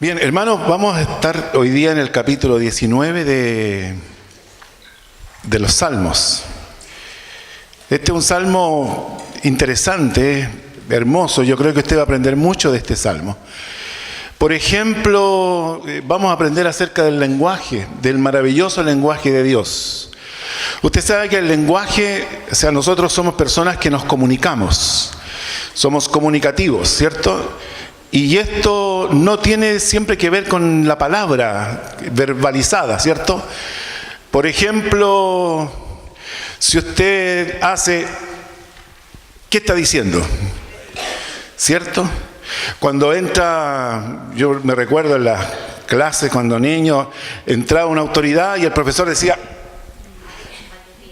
Bien, hermanos, vamos a estar hoy día en el capítulo 19 de los Salmos. Este es un salmo interesante, hermoso. Yo creo que usted va a aprender mucho de este salmo. Por ejemplo, vamos a aprender acerca del lenguaje, del maravilloso lenguaje de Dios. Usted sabe que el lenguaje, nosotros somos personas que nos comunicamos, somos comunicativos, ¿cierto? Y esto no tiene siempre que ver con la palabra verbalizada, ¿cierto? Por ejemplo, si usted hace, ¿qué está diciendo? ¿Cierto? Cuando entra, yo me recuerdo en las clases cuando niño, entraba una autoridad y el profesor decía,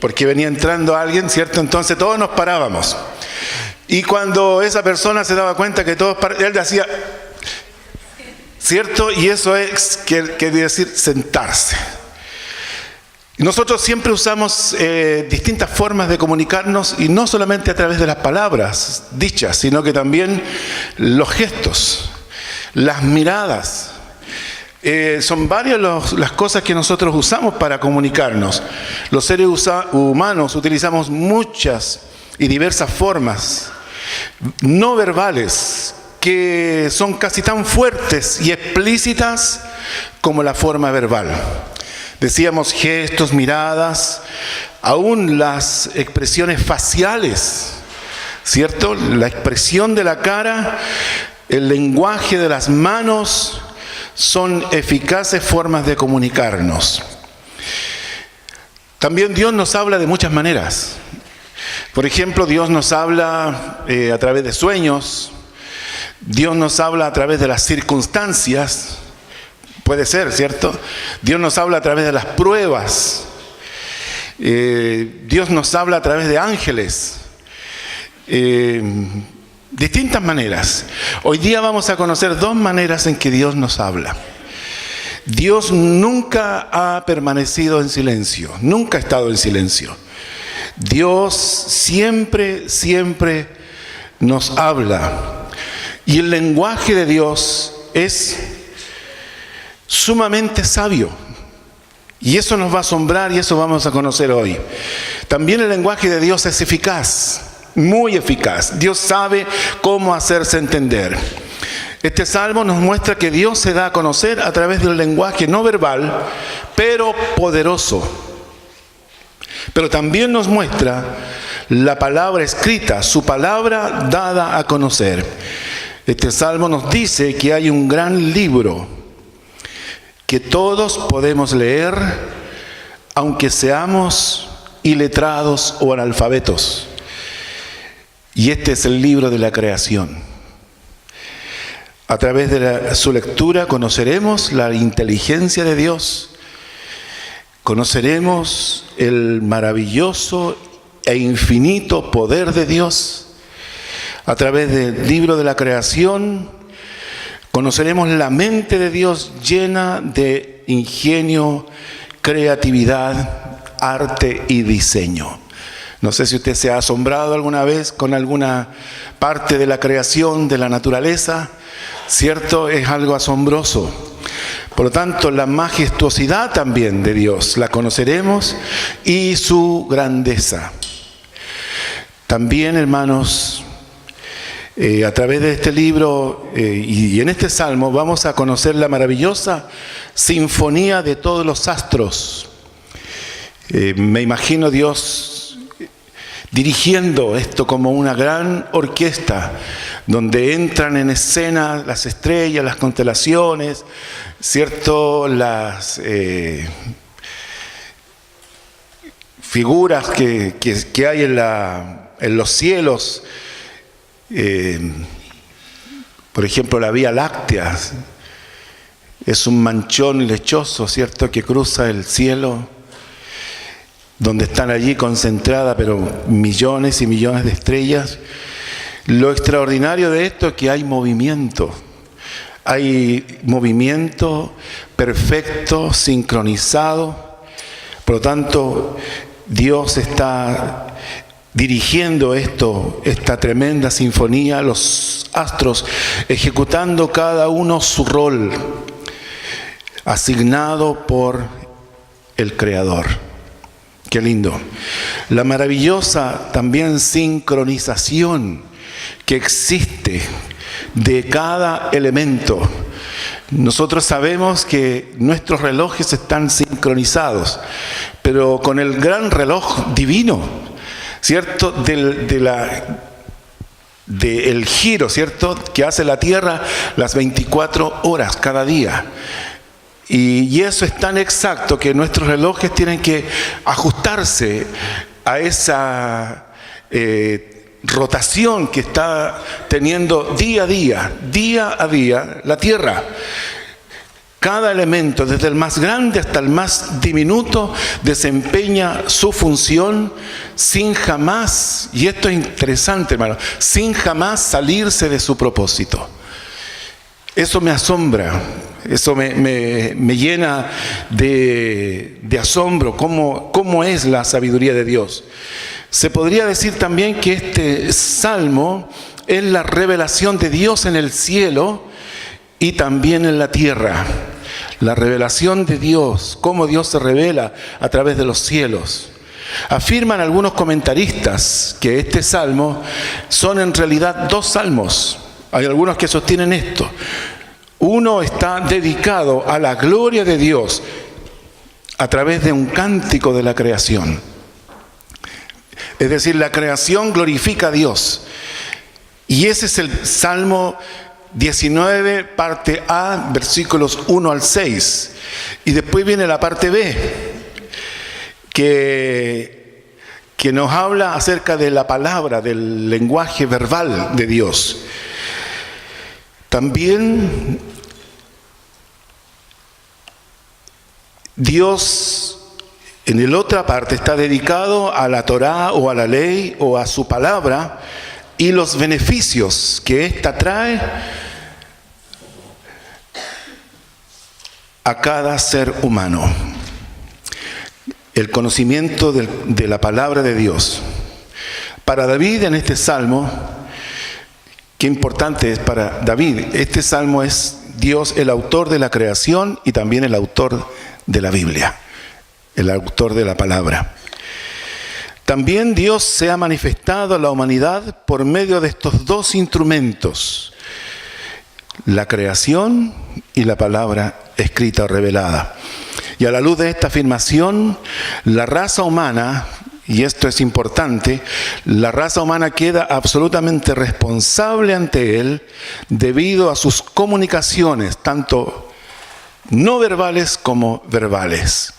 porque venía entrando alguien, ¿cierto? Entonces todos nos parábamos. Y cuando esa persona se daba cuenta que todos él decía, ¿cierto? Y eso es, quiere decir, sentarse. Nosotros siempre usamos distintas formas de comunicarnos, y no solamente a través de las palabras dichas, sino que también los gestos, las miradas. Son varias las cosas que nosotros usamos para comunicarnos. Los seres humanos utilizamos muchas y diversas formas no verbales que son casi tan fuertes y explícitas como la forma verbal. Decíamos gestos, miradas, aún las expresiones faciales, ¿cierto? La expresión de la cara, el lenguaje de las manos son eficaces formas de comunicarnos. También Dios nos habla de muchas maneras. Por ejemplo, Dios nos habla a través de sueños, Dios nos habla a través de las circunstancias, puede ser, ¿cierto? Dios nos habla a través de las pruebas, Dios nos habla a través de ángeles, distintas maneras. Hoy día vamos a conocer dos maneras en que Dios nos habla. Dios nunca ha permanecido en silencio, nunca ha estado en silencio. Dios siempre, siempre nos habla. Y el lenguaje de Dios es sumamente sabio. Y eso nos va a asombrar y eso vamos a conocer hoy. También el lenguaje de Dios es eficaz, muy eficaz. Dios sabe cómo hacerse entender. Este salmo nos muestra que Dios se da a conocer a través del lenguaje no verbal, pero poderoso. Pero también nos muestra la palabra escrita, su palabra dada a conocer. Este salmo nos dice que hay un gran libro que todos podemos leer, aunque seamos iletrados o analfabetos. Y este es el libro de la creación. A través de su lectura conoceremos la inteligencia de Dios. Conoceremos el maravilloso e infinito poder de Dios. A través del libro de la creación, conoceremos la mente de Dios llena de ingenio, creatividad, arte y diseño. No sé si usted se ha asombrado alguna vez con alguna parte de la creación, de la naturaleza, ¿cierto? Es algo asombroso. Por lo tanto, la majestuosidad también de Dios la conoceremos y su grandeza. También, hermanos, a través de este libro y en este salmo vamos a conocer la maravillosa sinfonía de todos los astros. Me imagino Dios dirigiendo esto como una gran orquesta, donde entran en escena las estrellas, las constelaciones, ¿cierto? Las figuras que hay en los cielos. Por ejemplo, la Vía Láctea es un manchón lechoso, ¿cierto?, que cruza el cielo, donde están allí concentradas pero millones y millones de estrellas. Lo extraordinario de esto es que hay movimiento perfecto, sincronizado. Por lo tanto, Dios está dirigiendo esta tremenda sinfonía, los astros ejecutando cada uno su rol asignado por el Creador. Qué lindo. La maravillosa también sincronización que existe de cada elemento. Nosotros sabemos que nuestros relojes están sincronizados, pero con el gran reloj divino, ¿cierto? Del giro, ¿cierto? Que hace la Tierra las 24 horas cada día. Y eso es tan exacto que nuestros relojes tienen que ajustarse a esa rotación que está teniendo día a día la Tierra. Cada elemento, desde el más grande hasta el más diminuto, desempeña su función sin jamás, y esto es interesante, hermano, sin jamás salirse de su propósito. Eso me asombra, eso me llena de asombro, cómo es la sabiduría de Dios. Se podría decir también que este salmo es la revelación de Dios en el cielo y también en la tierra. La revelación de Dios, cómo Dios se revela a través de los cielos. Afirman algunos comentaristas que este salmo son en realidad dos salmos. Hay algunos que sostienen esto. Uno está dedicado a la gloria de Dios a través de un cántico de la creación. Es decir, la creación glorifica a Dios. Y ese es el Salmo 19, parte A, versículos 1 al 6. Y después viene la parte B, que nos habla acerca de la palabra, del lenguaje verbal de Dios. También Dios en la otra parte está dedicado a la Torá o a la ley o a su palabra y los beneficios que ésta trae a cada ser humano. El conocimiento de la palabra de Dios. Para David en este salmo, qué importante es para David, este salmo es Dios el autor de la creación y también el autor de la Biblia, el autor de la palabra. También Dios se ha manifestado a la humanidad por medio de estos dos instrumentos, la creación y la palabra escrita o revelada. Y a la luz de esta afirmación, la raza humana, y esto es importante, la raza humana queda absolutamente responsable ante Él debido a sus comunicaciones, tanto no verbales como verbales.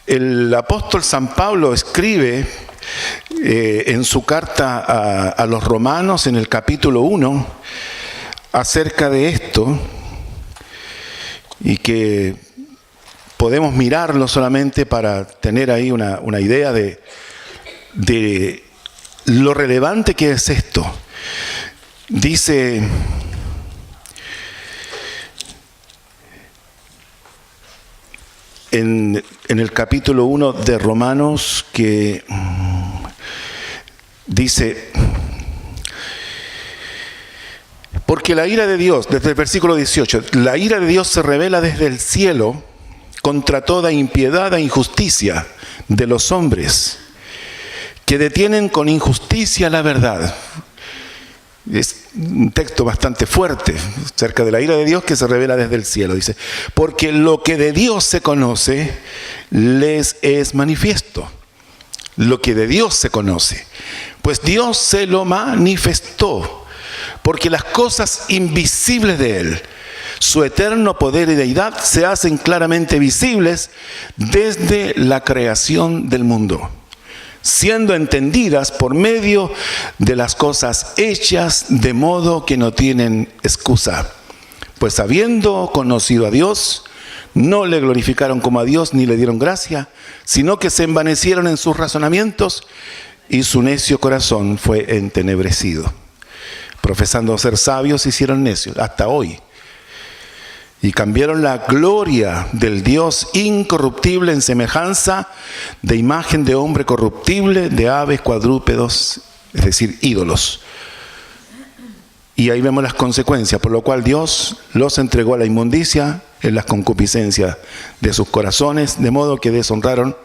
El apóstol San Pablo escribe en su carta a los romanos en el capítulo 1 acerca de esto, y que podemos mirarlo solamente para tener ahí una idea de lo relevante que es esto. Dice: en el capítulo 1 de Romanos, que dice: porque la ira de Dios, desde el versículo 18, la ira de Dios se revela desde el cielo contra toda impiedad e injusticia de los hombres, que detienen con injusticia la verdad. Es un texto bastante fuerte acerca de la ira de Dios que se revela desde el cielo. Dice: porque lo que de Dios se conoce les es manifiesto. Lo que de Dios se conoce, pues Dios se lo manifestó. Porque las cosas invisibles de Él, su eterno poder y deidad, se hacen claramente visibles desde la creación del mundo, siendo entendidas por medio de las cosas hechas, de modo que no tienen excusa. Pues habiendo conocido a Dios, no le glorificaron como a Dios ni le dieron gracia, sino que se envanecieron en sus razonamientos y su necio corazón fue entenebrecido. Profesando ser sabios, se hicieron necios, hasta hoy. y cambiaron la gloria del Dios incorruptible en semejanza de imagen de hombre corruptible, de aves, cuadrúpedos, es decir, ídolos. Y ahí vemos las consecuencias, por lo cual Dios los entregó a la inmundicia en las concupiscencias de sus corazones, de modo que deshonraron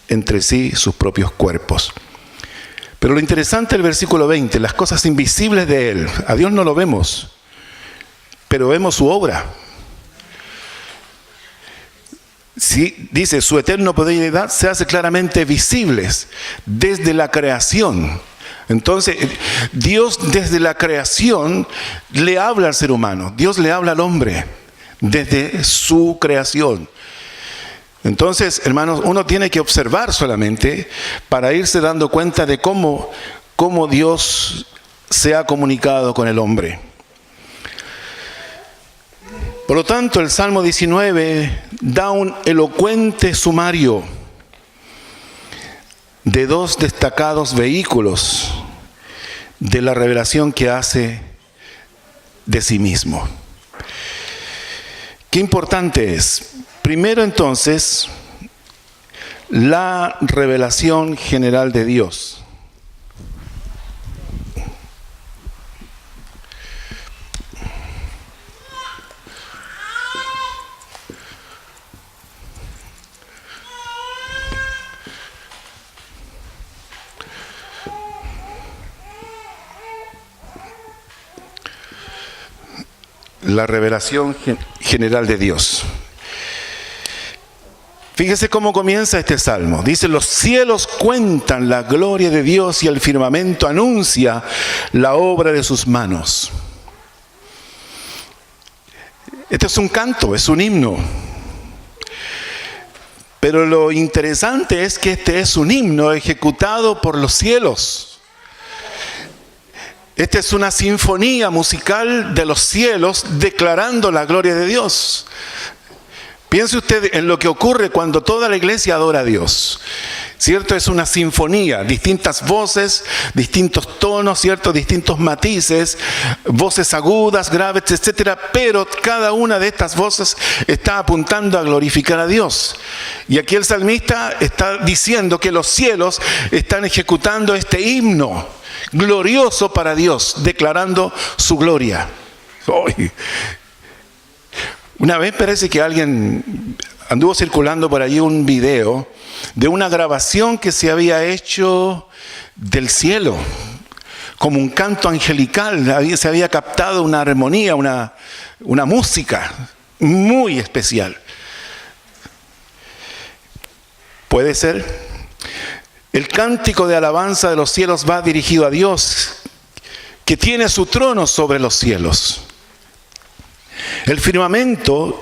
entre sí sus propios cuerpos. Pero lo interesante del versículo 20, las cosas invisibles de Él, a Dios no lo vemos, pero vemos su obra. Sí, dice, su eterno poder y deidad se hace claramente visibles desde la creación. Entonces, Dios desde la creación le habla al ser humano, Dios le habla al hombre desde su creación. Entonces, hermanos, uno tiene que observar solamente para irse dando cuenta de cómo Dios se ha comunicado con el hombre. Por lo tanto, el Salmo 19 da un elocuente sumario de dos destacados vehículos de la revelación que hace de sí mismo. Qué importante es. Primero, entonces, la revelación general de Dios. La revelación general de Dios. Fíjese cómo comienza este salmo. Dice, los cielos cuentan la gloria de Dios y el firmamento anuncia la obra de sus manos. Este es un canto, es un himno. Pero lo interesante es que este es un himno ejecutado por los cielos. Esta es una sinfonía musical de los cielos declarando la gloria de Dios. Piense usted en lo que ocurre cuando toda la iglesia adora a Dios. ¿Cierto? Es una sinfonía, distintas voces, distintos tonos, ¿cierto? Distintos matices, voces agudas, graves, etcétera, pero cada una de estas voces está apuntando a glorificar a Dios. Y aquí el salmista está diciendo que los cielos están ejecutando este himno glorioso para Dios, declarando su gloria. Una vez parece que alguien anduvo circulando por allí un video de una grabación que se había hecho del cielo, como un canto angelical. Se había captado una armonía, una música muy especial. ¿Puede ser? El cántico de alabanza de los cielos va dirigido a Dios, que tiene su trono sobre los cielos. El firmamento,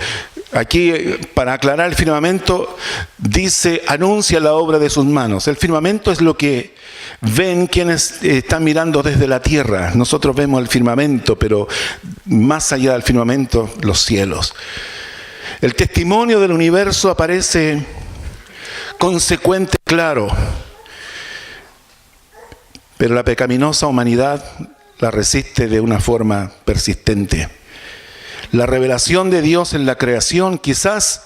aquí para aclarar, el firmamento dice, anuncia la obra de sus manos. El firmamento es lo que ven quienes están mirando desde la tierra. Nosotros vemos el firmamento, pero más allá del firmamento, los cielos. El testimonio del universo aparece consecuente, claro, pero la pecaminosa humanidad la resiste de una forma persistente. La revelación de Dios en la creación quizás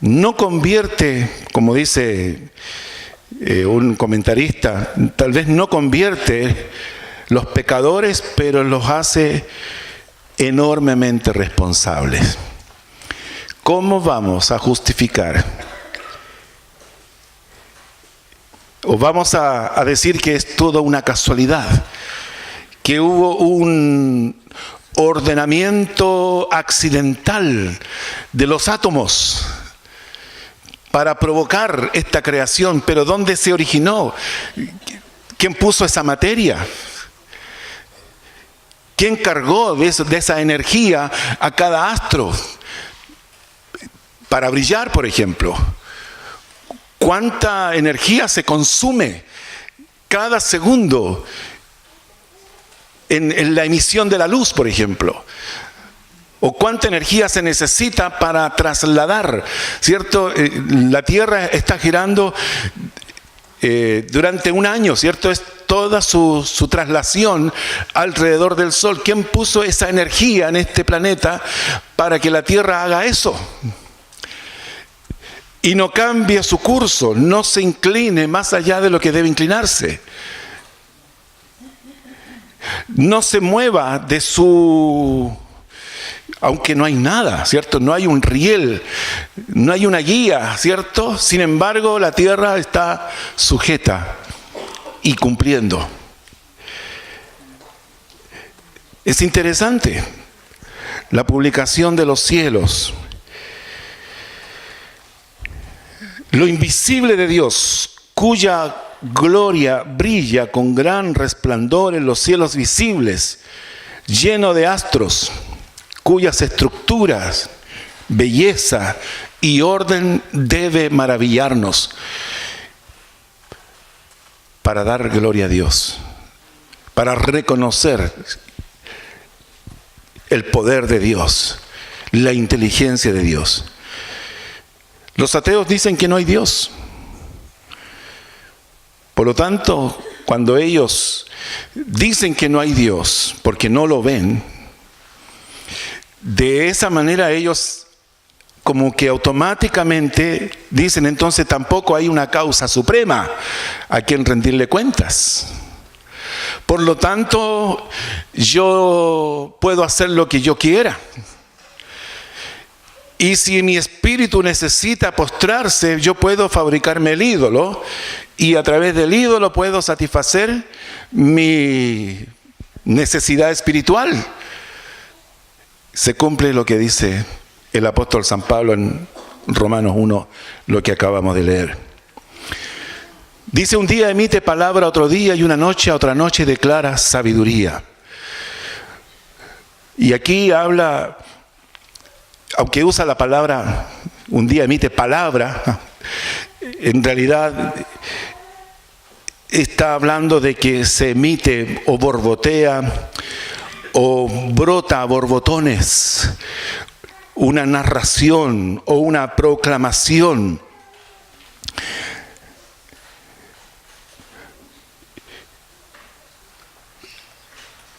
no convierte, como dice un comentarista, tal vez no convierte los pecadores, pero los hace enormemente responsables. ¿Cómo vamos a justificar? ¿O vamos a decir que es toda una casualidad? Que hubo un ordenamiento accidental de los átomos para provocar esta creación, pero ¿dónde se originó? ¿Quién puso esa materia? ¿Quién cargó de esa energía a cada astro para brillar, por ejemplo? ¿Cuánta energía se consume cada segundo en la emisión de la luz, por ejemplo? ¿O cuánta energía se necesita para trasladar, ¿cierto? La Tierra está girando durante un año, ¿cierto? Es toda su traslación alrededor del Sol. ¿Quién puso esa energía en este planeta para que la Tierra haga eso? Y no cambie su curso, no se incline más allá de lo que debe inclinarse. No se mueva de su... Aunque no hay nada, ¿cierto? No hay un riel, no hay una guía, ¿cierto? Sin embargo, la Tierra está sujeta y cumpliendo. Es interesante la publicación de los cielos. Lo invisible de Dios, cuya gloria brilla con gran resplandor en los cielos visibles, lleno de astros, cuyas estructuras, belleza y orden debe maravillarnos para dar gloria a Dios, para reconocer el poder de Dios, la inteligencia de Dios. Los ateos dicen que no hay Dios. Por lo tanto, cuando ellos dicen que no hay Dios porque no lo ven, de esa manera ellos como que automáticamente dicen entonces tampoco hay una causa suprema a quien rendirle cuentas. Por lo tanto, yo puedo hacer lo que yo quiera. Y si mi espíritu necesita postrarse, yo puedo fabricarme el ídolo y a través del ídolo puedo satisfacer mi necesidad espiritual. Se cumple lo que dice el apóstol San Pablo en Romanos 1, lo que acabamos de leer. Dice, un día emite palabra otro día y una noche a otra noche declara sabiduría. Y aquí habla, aunque usa la palabra, un día emite palabra, en realidad está hablando de que se emite o borbotea o brota a borbotones una narración o una proclamación.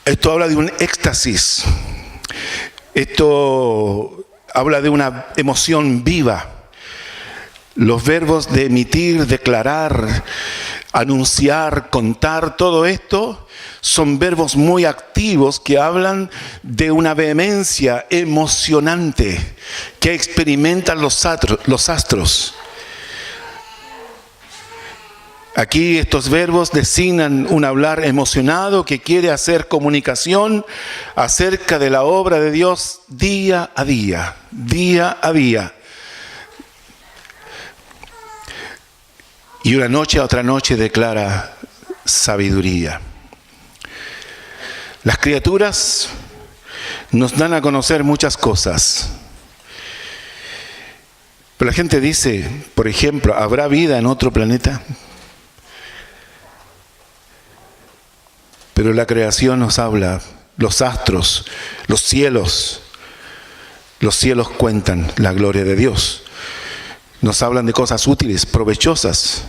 Esto habla de un éxtasis. Esto habla de una emoción viva. Los verbos de emitir, declarar, anunciar, contar, todo esto son verbos muy activos que hablan de una vehemencia emocionante que experimentan los astros. Aquí estos verbos designan un hablar emocionado que quiere hacer comunicación acerca de la obra de Dios día a día, día a día. Y una noche a otra noche declara sabiduría. Las criaturas nos dan a conocer muchas cosas. Pero la gente dice, por ejemplo, ¿habrá vida en otro planeta? Pero la creación nos habla, los astros, los cielos cuentan la gloria de Dios. Nos hablan de cosas útiles, provechosas.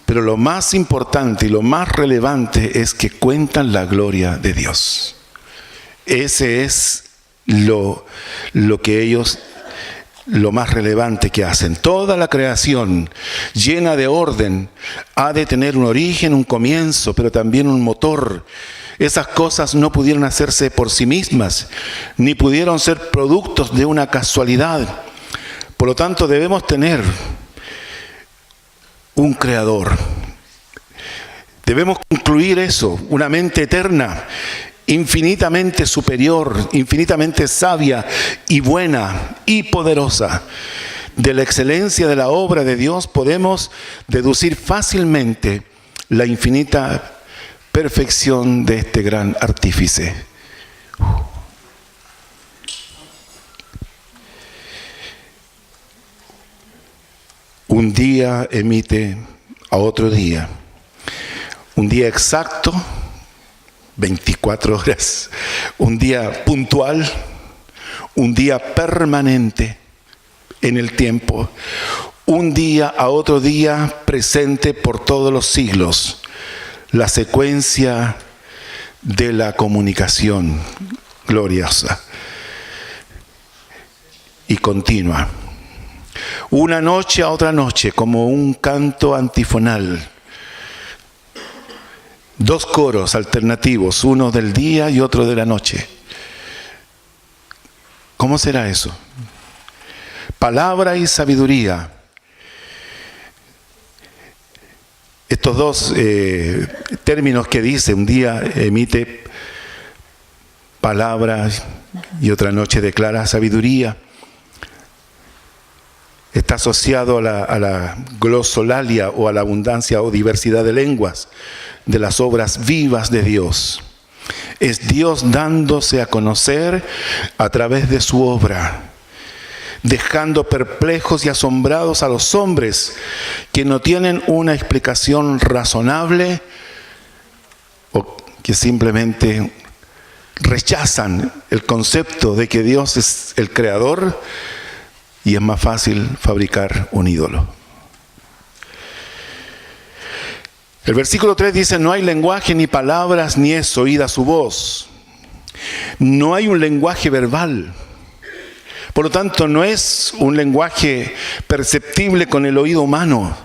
Pero lo más importante y lo más relevante es que cuentan la gloria de Dios. Ese es lo que ellos, lo más relevante que hacen. Toda la creación llena de orden ha de tener un origen, un comienzo, pero también un motor. Esas cosas no pudieron hacerse por sí mismas, ni pudieron ser productos de una casualidad. Por lo tanto, debemos tener un creador. Debemos concluir eso, una mente eterna, infinitamente superior, infinitamente sabia y buena y poderosa. De la excelencia de la obra de Dios podemos deducir fácilmente la infinita perfección de este gran artífice. Un día emite a otro día. Un día exacto, 24 horas. Un día puntual, un día permanente en el tiempo. un día a otro día, presente por todos los siglos. La secuencia de la comunicación gloriosa y continua. Una noche a otra noche, como un canto antifonal. Dos coros alternativos, uno del día y otro de la noche. ¿Cómo será eso? Palabra y sabiduría. Estos dos términos que dice, un día emite palabra y otra noche declara sabiduría, está asociado a la glosolalia o a la abundancia o diversidad de lenguas, de las obras vivas de Dios. Es Dios dándose a conocer a través de su obra, dejando perplejos y asombrados a los hombres que no tienen una explicación razonable o que simplemente rechazan el concepto de que Dios es el creador y es más fácil fabricar un ídolo. El versículo 3 dice: no hay lenguaje ni palabras, ni es oída su voz. No hay un lenguaje verbal. Por lo tanto, no es un lenguaje perceptible con el oído humano.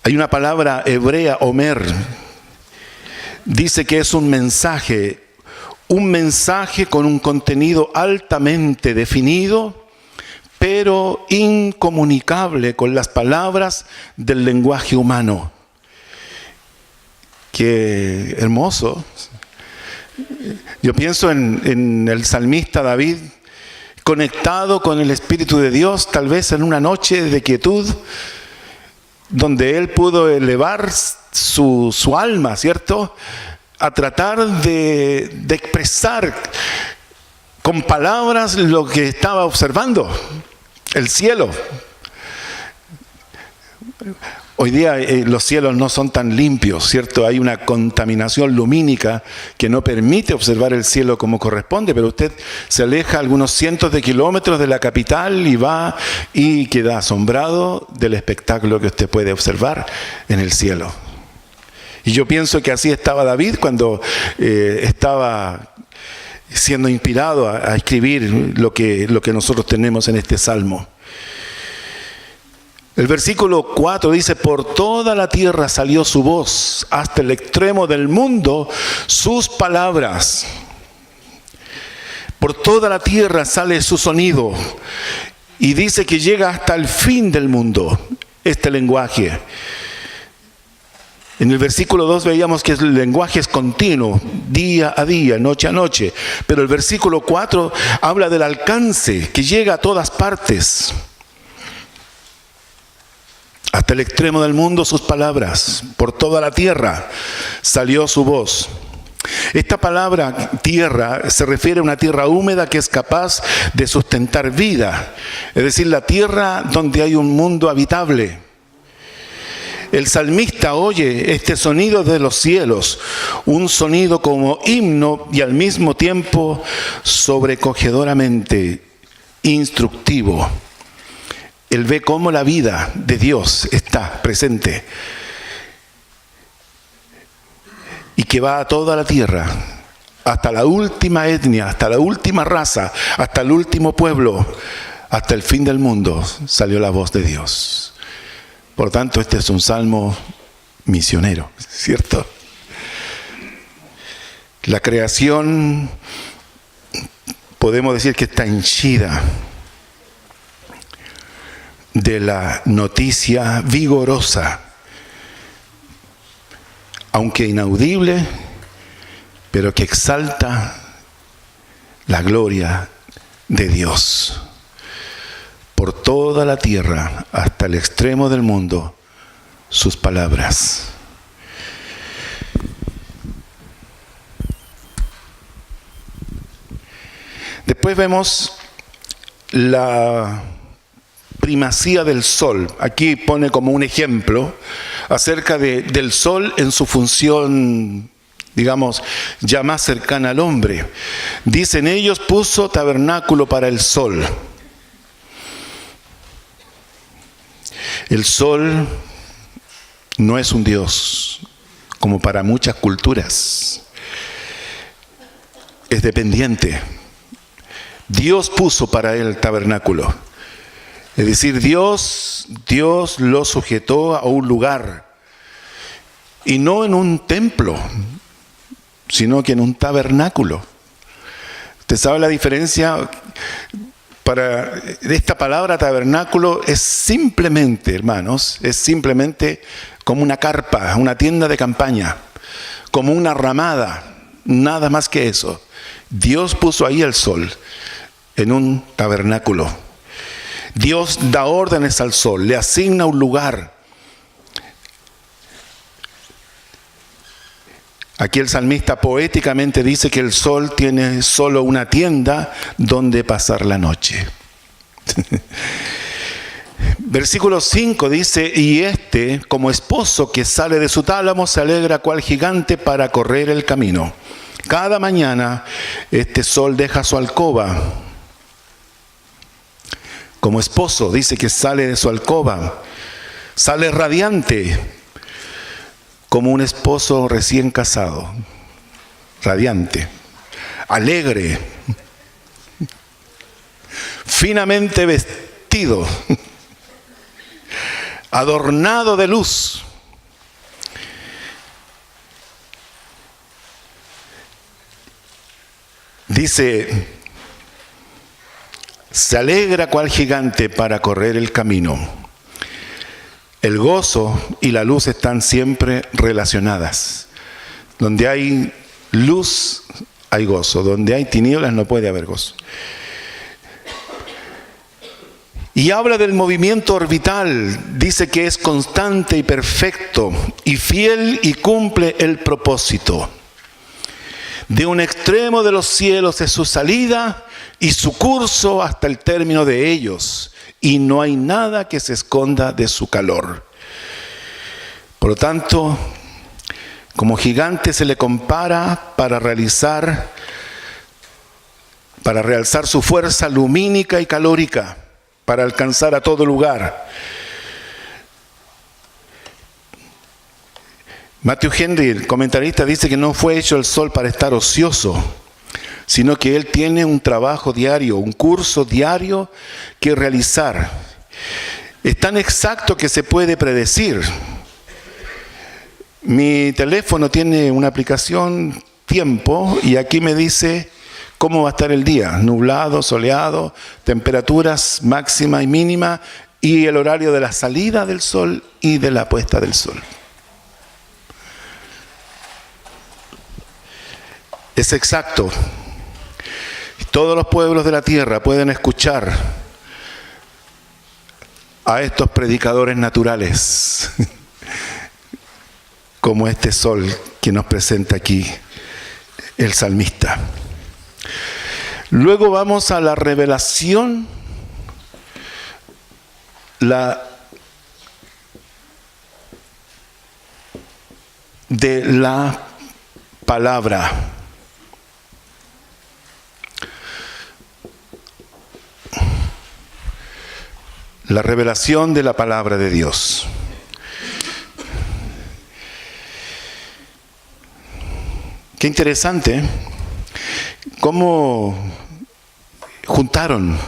Hay una palabra hebrea, omer. Dice que es un mensaje con un contenido altamente definido, pero incomunicable con las palabras del lenguaje humano. Qué hermoso. Yo pienso en el salmista David, conectado con el Espíritu de Dios, tal vez en una noche de quietud, donde él pudo elevar su alma, ¿cierto?, a tratar de expresar con palabras lo que estaba observando, el cielo. Hoy día los cielos no son tan limpios, ¿cierto? Hay una contaminación lumínica que no permite observar el cielo como corresponde, pero usted se aleja algunos cientos de kilómetros de la capital y va y queda asombrado del espectáculo que usted puede observar en el cielo. Y yo pienso que así estaba David cuando estaba siendo inspirado a escribir lo que nosotros tenemos en este salmo. El versículo 4 dice: por toda la tierra salió su voz, hasta el extremo del mundo sus palabras. Por toda la tierra sale su sonido. Y dice que llega hasta el fin del mundo este lenguaje. En el versículo 2 veíamos que el lenguaje es continuo, día a día, noche a noche. Pero el versículo 4 habla del alcance, que llega a todas partes. Hasta el extremo del mundo sus palabras, por toda la tierra salió su voz. Esta palabra tierra se refiere a una tierra húmeda que es capaz de sustentar vida, es decir, la tierra donde hay un mundo habitable. El salmista oye este sonido de los cielos, un sonido como himno y al mismo tiempo sobrecogedoramente instructivo. Él ve cómo la vida de Dios está presente y que va a toda la tierra, hasta la última etnia, hasta la última raza, hasta el último pueblo, hasta el fin del mundo salió la voz de Dios. Por tanto, este es un salmo misionero, ¿cierto? La creación, podemos decir que está henchida de la noticia vigorosa, aunque inaudible, pero que exalta la gloria de Dios. Por toda la tierra, hasta el extremo del mundo, sus palabras. Después vemos la primacía del sol. Aquí pone como un ejemplo acerca del sol en su función digamos, ya más cercana al hombre. Dicen ellos, puso tabernáculo para el sol. El sol no es un dios, como para muchas culturas. Es dependiente. Dios puso para él tabernáculo. Es decir, Dios lo sujetó a un lugar. Y no en un templo, sino que en un tabernáculo. ¿Usted sabe la diferencia? Esta palabra tabernáculo es simplemente, hermanos, es simplemente como una carpa, una tienda de campaña, como una ramada, nada más que eso. Dios puso ahí el sol, en un tabernáculo. Dios da órdenes al sol, le asigna un lugar. Aquí el salmista poéticamente dice que el sol tiene solo una tienda donde pasar la noche. Versículo 5 dice, y como esposo que sale de su tálamo, se alegra cual gigante para correr el camino. Cada mañana este sol deja su alcoba. Como esposo dice que sale de su alcoba, sale radiante, como un esposo recién casado, radiante, alegre, finamente vestido, adornado de luz. Dice, se alegra cual gigante para correr el camino. El gozo y la luz están siempre relacionadas. Donde hay luz, hay gozo. Donde hay tinieblas, no puede haber gozo. Y habla del movimiento orbital. Dice que es constante y perfecto, y fiel y cumple el propósito. De un extremo de los cielos es su salida y su curso hasta el término de ellos. Y no hay nada que se esconda de su calor. Por lo tanto, como gigante se le compara para realzar su fuerza lumínica y calórica, para alcanzar a todo lugar. Matthew Henry, el comentarista, dice que no fue hecho el sol para estar ocioso, sino que él tiene un trabajo diario, un curso diario que realizar. Es tan exacto que se puede predecir. Mi teléfono tiene una aplicación tiempo y aquí me dice cómo va a estar el día, nublado, soleado, temperaturas máxima y mínima y el horario de la salida del sol y de la puesta del sol. Es exacto. Todos los pueblos de la tierra pueden escuchar a estos predicadores naturales, como este sol que nos presenta aquí el salmista. Luego vamos a la revelación, de la palabra. La revelación de la palabra de Dios. Qué interesante cómo juntaron.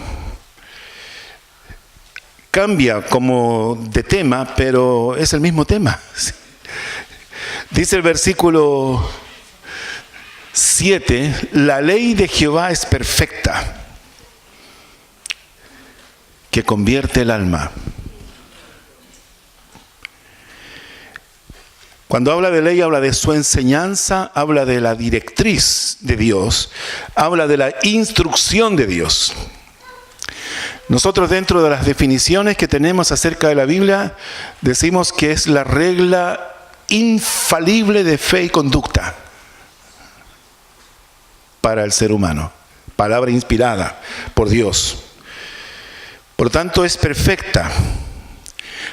Cambia como de tema, pero es el mismo tema. Dice el versículo 7, la ley de Jehová es perfecta, que convierte el alma. Cuando habla de ley, habla de su enseñanza, habla de la directriz de Dios, habla de la instrucción de Dios. Nosotros, dentro de las definiciones que tenemos acerca de la Biblia, decimos que es la regla infalible de fe y conducta para el ser humano. Palabra inspirada por Dios. Por lo tanto, es perfecta,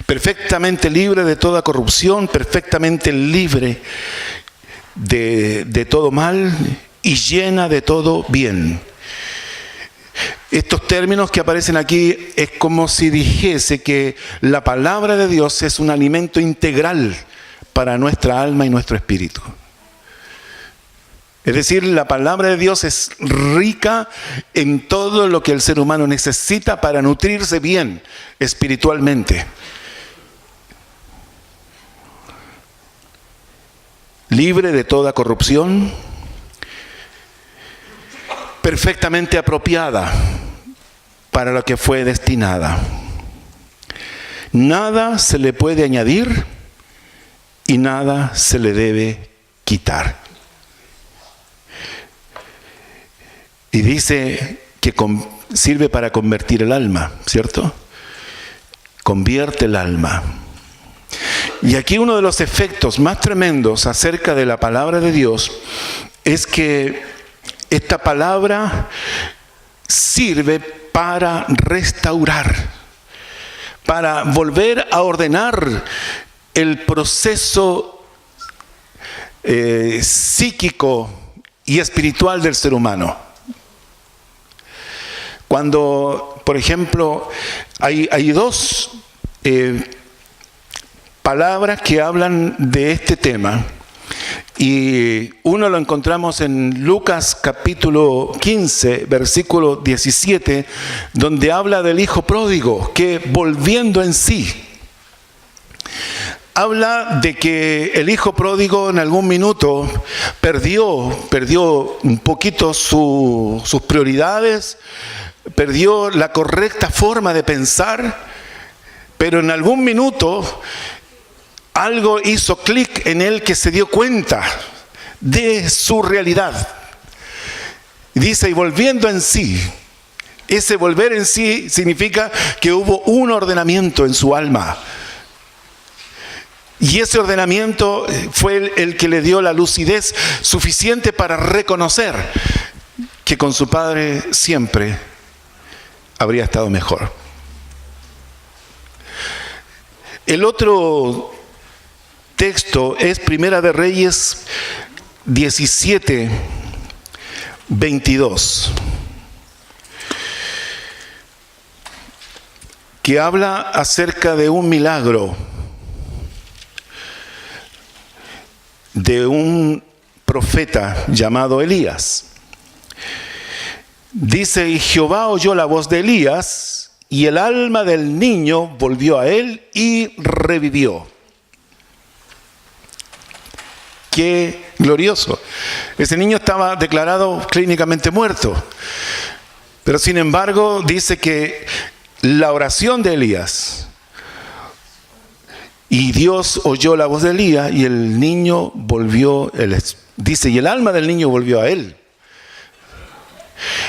perfectamente libre de toda corrupción, perfectamente libre de todo mal y llena de todo bien. Estos términos que aparecen aquí es como si dijese que la palabra de Dios es un alimento integral para nuestra alma y nuestro espíritu. Es decir, la palabra de Dios es rica en todo lo que el ser humano necesita para nutrirse bien espiritualmente. Libre de toda corrupción, perfectamente apropiada para lo que fue destinada. Nada se le puede añadir y nada se le debe quitar. Y dice que sirve para convertir el alma, ¿cierto? Convierte el alma. Y aquí uno de los efectos más tremendos acerca de la palabra de Dios es que esta palabra sirve para restaurar, para volver a ordenar el proceso psíquico y espiritual del ser humano. Cuando, por ejemplo, hay dos palabras que hablan de este tema, y uno lo encontramos en Lucas capítulo 15, versículo 17, donde habla del hijo pródigo que, volviendo en sí, habla de que el hijo pródigo en algún minuto perdió un poquito sus prioridades, perdió la correcta forma de pensar, pero en algún minuto algo hizo clic en él que se dio cuenta de su realidad. Dice, y volviendo en sí. Ese volver en sí significa que hubo un ordenamiento en su alma. Y ese ordenamiento fue el que le dio la lucidez suficiente para reconocer que con su padre siempre habría estado mejor. El otro texto es Primera de Reyes 17, 22, que habla acerca de un milagro de un profeta llamado Elías. Dice, y Jehová oyó la voz de Elías, y el alma del niño volvió a él y revivió. Qué glorioso. Ese niño estaba declarado clínicamente muerto. Pero sin embargo, dice que la oración de Elías, y Dios oyó la voz de Elías, y el niño volvió, dice, y el alma del niño volvió a él.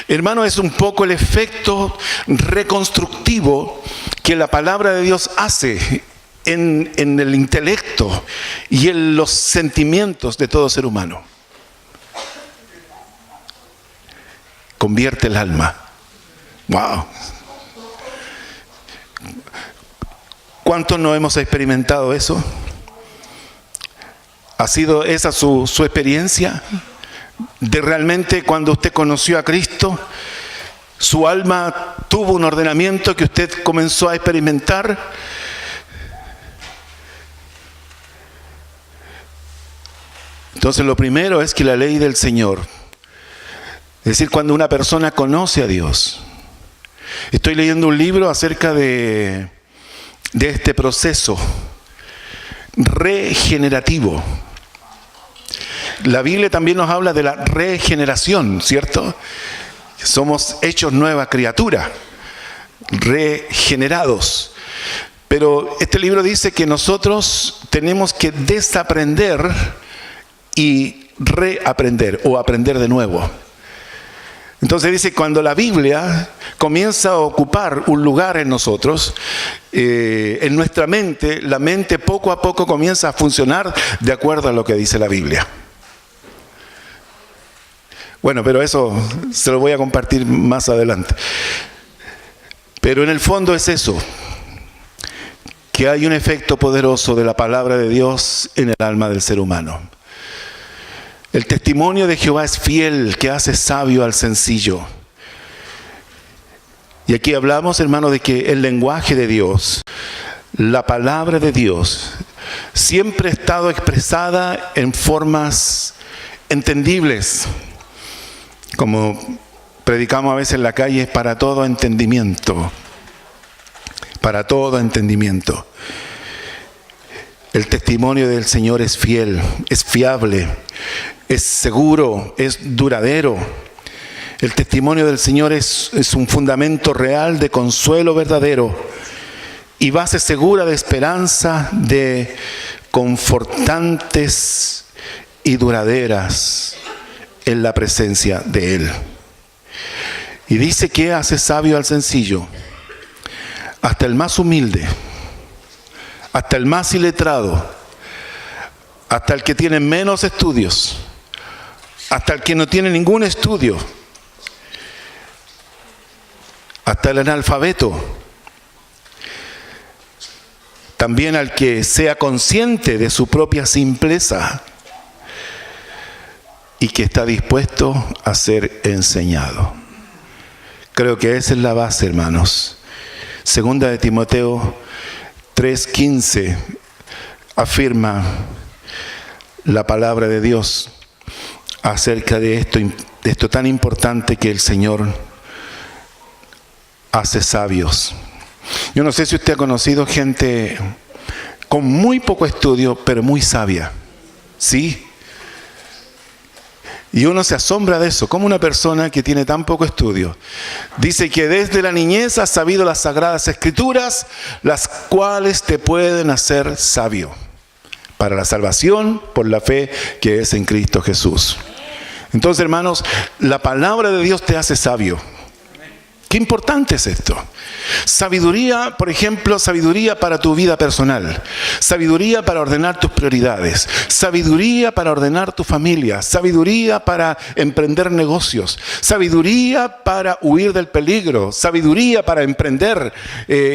Hermano, es un poco el efecto reconstructivo que la palabra de Dios hace en el intelecto y en los sentimientos de todo ser humano. Convierte el alma. ¡Wow! ¿Cuántos no hemos experimentado eso? ¿Ha sido esa su experiencia? De realmente cuando usted conoció a Cristo, su alma tuvo un ordenamiento que usted comenzó a experimentar. Entonces lo primero es que la ley del Señor, es decir, cuando una persona conoce a Dios. Estoy leyendo un libro acerca de este proceso regenerativo. La Biblia también nos habla de la regeneración, ¿cierto? Somos hechos nueva criatura, regenerados. Pero este libro dice que nosotros tenemos que desaprender y reaprender o aprender de nuevo. Entonces dice, cuando la Biblia comienza a ocupar un lugar en nosotros, en nuestra mente, la mente poco a poco comienza a funcionar de acuerdo a lo que dice la Biblia. Bueno, pero eso se lo voy a compartir más adelante. Pero en el fondo es eso, que hay un efecto poderoso de la palabra de Dios en el alma del ser humano. El testimonio de Jehová es fiel, que hace sabio al sencillo. Y aquí hablamos, hermano, de que el lenguaje de Dios, la palabra de Dios, siempre ha estado expresada en formas entendibles. Como predicamos a veces en la calle, es para todo entendimiento. Para todo entendimiento. El testimonio del Señor es fiel, es fiable, es seguro, es duradero. El testimonio del Señor es un fundamento real de consuelo verdadero y base segura de esperanza, de confortantes y duraderas en la presencia de Él. Y dice que hace sabio al sencillo, hasta el más humilde, hasta el más iletrado, hasta el que tiene menos estudios, hasta el que no tiene ningún estudio, hasta el analfabeto, también al que sea consciente de su propia simpleza y que está dispuesto a ser enseñado. Creo que esa es la base, hermanos. Segunda de Timoteo 3:15 afirma la palabra de Dios acerca de esto tan importante que el Señor hace sabios. Yo no sé si usted ha conocido gente con muy poco estudio, pero muy sabia. ¿Sí? Y uno se asombra de eso, como una persona que tiene tan poco estudio. Dice que desde la niñez has sabido las sagradas escrituras, las cuales te pueden hacer sabio para la salvación por la fe que es en Cristo Jesús. Entonces, hermanos, la palabra de Dios te hace sabio. Qué importante es esto. Sabiduría, por ejemplo, sabiduría para tu vida personal, sabiduría para ordenar tus prioridades, sabiduría para ordenar tu familia, sabiduría para emprender negocios, sabiduría para huir del peligro, sabiduría para emprender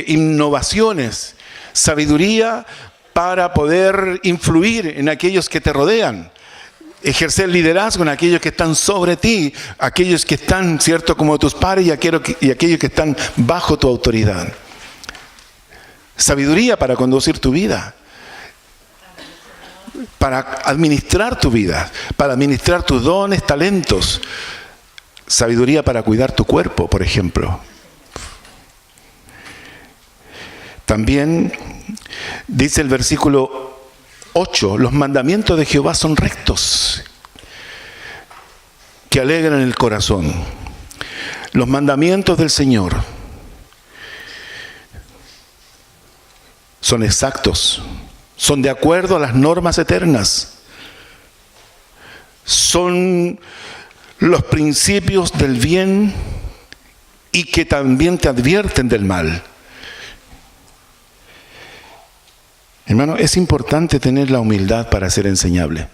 innovaciones, sabiduría para poder influir en aquellos que te rodean. Ejercer liderazgo en aquellos que están sobre ti, aquellos que están, ¿cierto?, como tus padres y aquellos que están bajo tu autoridad. Sabiduría para conducir tu vida, para administrar tu vida, para administrar tus dones, talentos. Sabiduría para cuidar tu cuerpo, por ejemplo. También dice el versículo 8, los mandamientos de Jehová son rectos, que alegran el corazón. Los mandamientos del Señor son exactos, son de acuerdo a las normas eternas, son los principios del bien y que también te advierten del mal. Hermano, es importante tener la humildad para ser enseñable.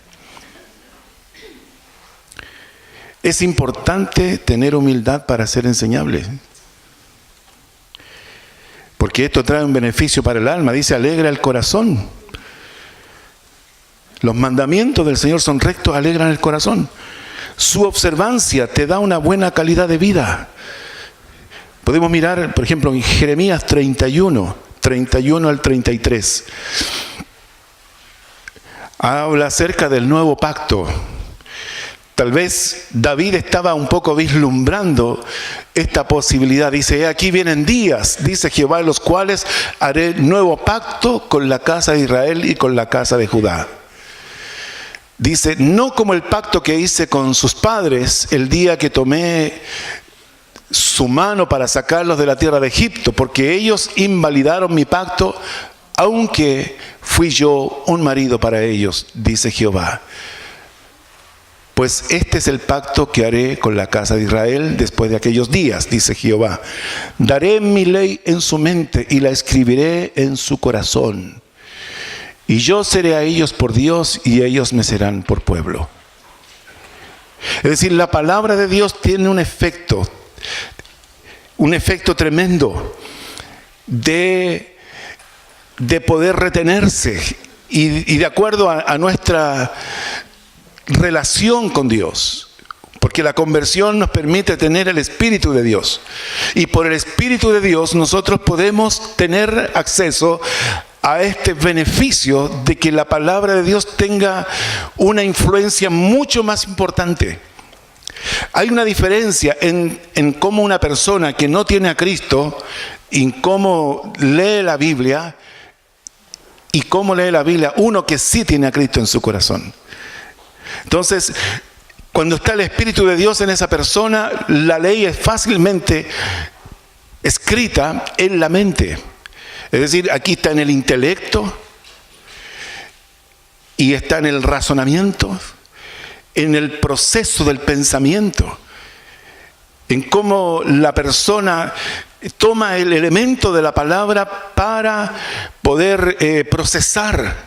Es importante tener humildad para ser enseñable. Porque esto trae un beneficio para el alma. Dice, alegra el corazón. Los mandamientos del Señor son rectos, alegran el corazón. Su observancia te da una buena calidad de vida. Podemos mirar, por ejemplo, en Jeremías 31 al 33. Habla acerca del nuevo pacto. Tal vez David estaba un poco vislumbrando esta posibilidad. Dice, aquí vienen días, dice Jehová, en los cuales haré nuevo pacto con la casa de Israel y con la casa de Judá. Dice, no como el pacto que hice con sus padres el día que tomé su mano para sacarlos de la tierra de Egipto, porque ellos invalidaron mi pacto, aunque fui yo un marido para ellos, dice Jehová. Pues este es el pacto que haré con la casa de Israel después de aquellos días, dice Jehová. Daré mi ley en su mente y la escribiré en su corazón. Y yo seré a ellos por Dios y ellos me serán por pueblo. Es decir, la palabra de Dios tiene un efecto tremendo de poder retenerse y de acuerdo a nuestra relación con Dios. Porque la conversión nos permite tener el Espíritu de Dios. Y por el Espíritu de Dios nosotros podemos tener acceso a este beneficio de que la palabra de Dios tenga una influencia mucho más importante. Hay una diferencia en cómo una persona que no tiene a Cristo, en cómo lee la Biblia, y cómo lee la Biblia uno que sí tiene a Cristo en su corazón. Entonces, cuando está el Espíritu de Dios en esa persona, la ley es fácilmente escrita en la mente. Es decir, aquí está en el intelecto y está en el razonamiento, en el proceso del pensamiento, en cómo la persona toma el elemento de la palabra para poder procesar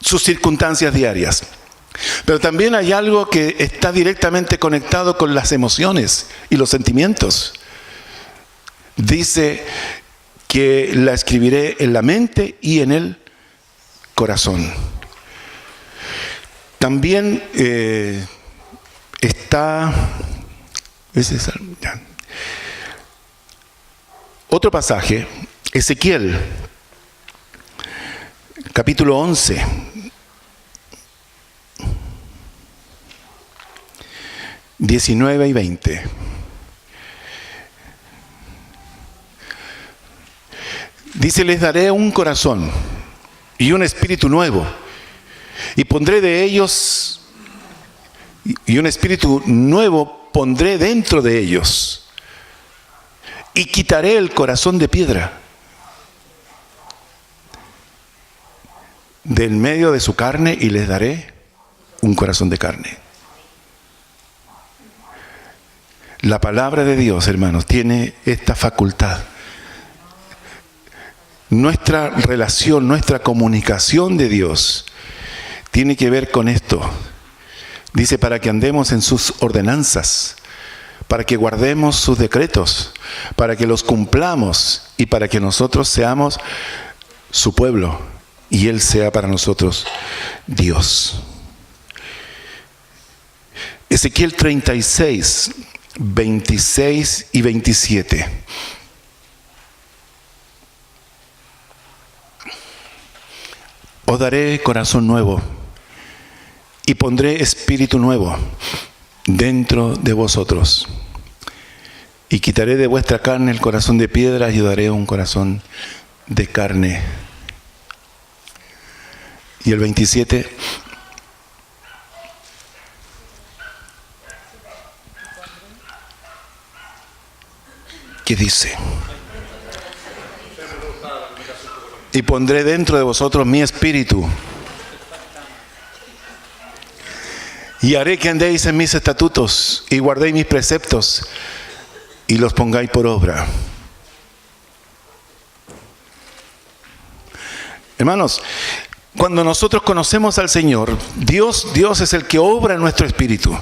sus circunstancias diarias. Pero también hay algo que está directamente conectado con las emociones y los sentimientos. Dice que la escribiré en la mente y en el corazón. También está otro pasaje, Ezequiel, capítulo 11. ...19 y 20... Dice: les daré un corazón y un espíritu nuevo, y pondré de ellos, y un espíritu nuevo pondré dentro de ellos, y quitaré el corazón de piedra del medio de su carne, y les daré un corazón de carne. La palabra de Dios, hermanos, tiene esta facultad. Nuestra relación, nuestra comunicación de Dios tiene que ver con esto. Dice: para que andemos en sus ordenanzas, para que guardemos sus decretos, para que los cumplamos y para que nosotros seamos su pueblo y Él sea para nosotros Dios. Ezequiel 36, 26 y 27. Os daré corazón nuevo y pondré espíritu nuevo dentro de vosotros. Y quitaré de vuestra carne el corazón de piedra y os daré un corazón de carne. Y el 27. ¿Qué dice? Y pondré dentro de vosotros mi espíritu, y haré que andéis en mis estatutos, y guardéis mis preceptos, y los pongáis por obra. Hermanos, cuando nosotros conocemos al Señor, Dios es el que obra en nuestro espíritu.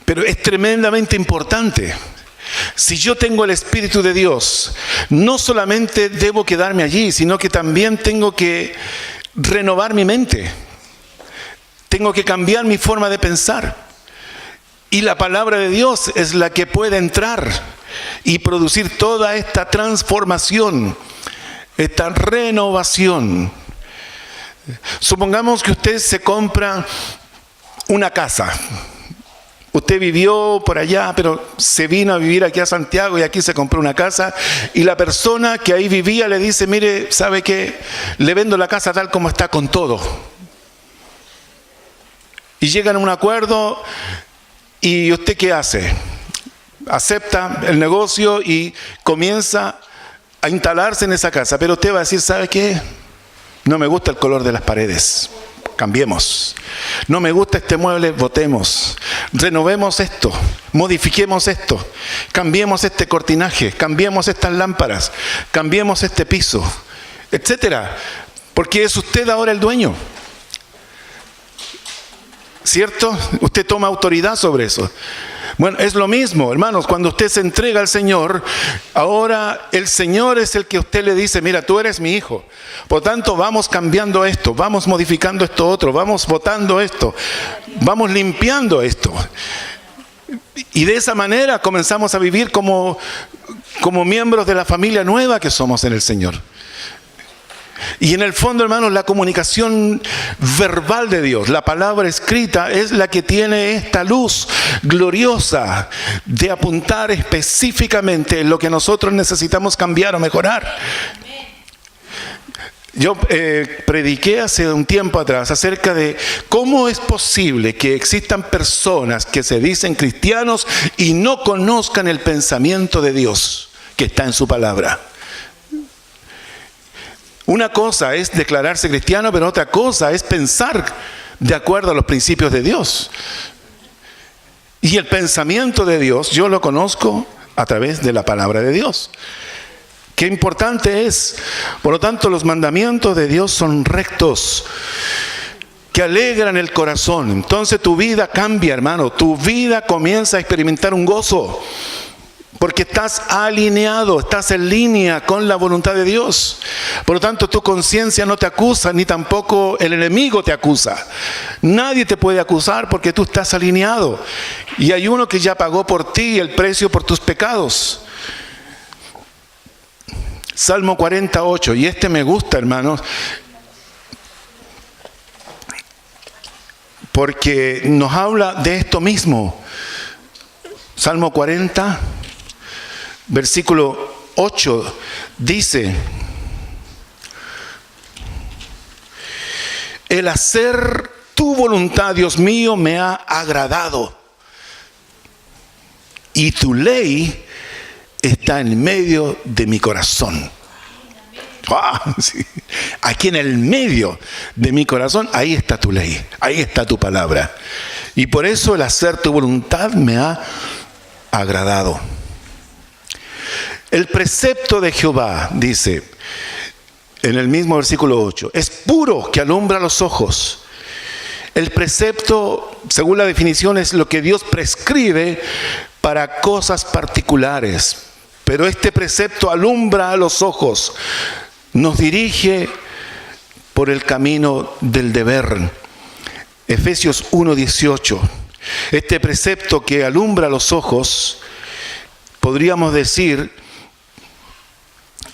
Pero es tremendamente importante. Si yo tengo el Espíritu de Dios, no solamente debo quedarme allí, sino que también tengo que renovar mi mente. Tengo que cambiar mi forma de pensar. Y la palabra de Dios es la que puede entrar y producir toda esta transformación, esta renovación. Supongamos que usted se compra una casa. Usted vivió por allá, pero se vino a vivir aquí a Santiago y aquí se compró una casa, y la persona que ahí vivía le dice: mire, ¿sabe qué? Le vendo la casa tal como está, con todo. Y llegan a un acuerdo, y ¿usted qué hace? Acepta el negocio y comienza a instalarse en esa casa. Pero usted va a decir: ¿sabe qué? No me gusta el color de las paredes. Cambiemos. No me gusta este mueble, botemos. Renovemos esto, modifiquemos esto, cambiemos este cortinaje, cambiemos estas lámparas, cambiemos este piso, etcétera. Porque es usted ahora el dueño. ¿Cierto? Usted toma autoridad sobre eso. Bueno, es lo mismo, hermanos, cuando usted se entrega al Señor, ahora el Señor es el que usted le dice, mira, tú eres mi hijo. Por tanto, vamos cambiando esto, vamos modificando esto otro, vamos botando esto, vamos limpiando esto. Y de esa manera comenzamos a vivir como miembros de la familia nueva que somos en el Señor. Y en el fondo, hermanos, la comunicación verbal de Dios, la palabra escrita, es la que tiene esta luz gloriosa de apuntar específicamente en lo que nosotros necesitamos cambiar o mejorar. Yo prediqué hace un tiempo atrás acerca de cómo es posible que existan personas que se dicen cristianos y no conozcan el pensamiento de Dios que está en su palabra. Una cosa es declararse cristiano, pero otra cosa es pensar de acuerdo a los principios de Dios. Y el pensamiento de Dios yo lo conozco a través de la palabra de Dios. Qué importante es. Por lo tanto, los mandamientos de Dios son rectos, que alegran el corazón. Entonces tu vida cambia, hermano. Tu vida comienza a experimentar un gozo. Porque estás alineado, estás en línea con la voluntad de Dios. Por lo tanto, tu conciencia no te acusa, ni tampoco el enemigo te acusa. Nadie te puede acusar porque tú estás alineado. Y hay uno que ya pagó por ti el precio por tus pecados. Salmo 48, y este me gusta, hermanos, porque nos habla de esto mismo. Salmo 40, versículo 8, dice: el hacer tu voluntad, Dios mío, me ha agradado, y tu ley está en medio de mi corazón. ¡Ah! Sí. Aquí en el medio de mi corazón, ahí está tu ley, ahí está tu palabra. Y por eso el hacer tu voluntad me ha agradado. El precepto de Jehová, dice en el mismo versículo 8, es puro, que alumbra los ojos. El precepto, según la definición, es lo que Dios prescribe para cosas particulares. Pero este precepto alumbra a los ojos, nos dirige por el camino del deber. Efesios 1:18. Este precepto que alumbra los ojos, podríamos decir,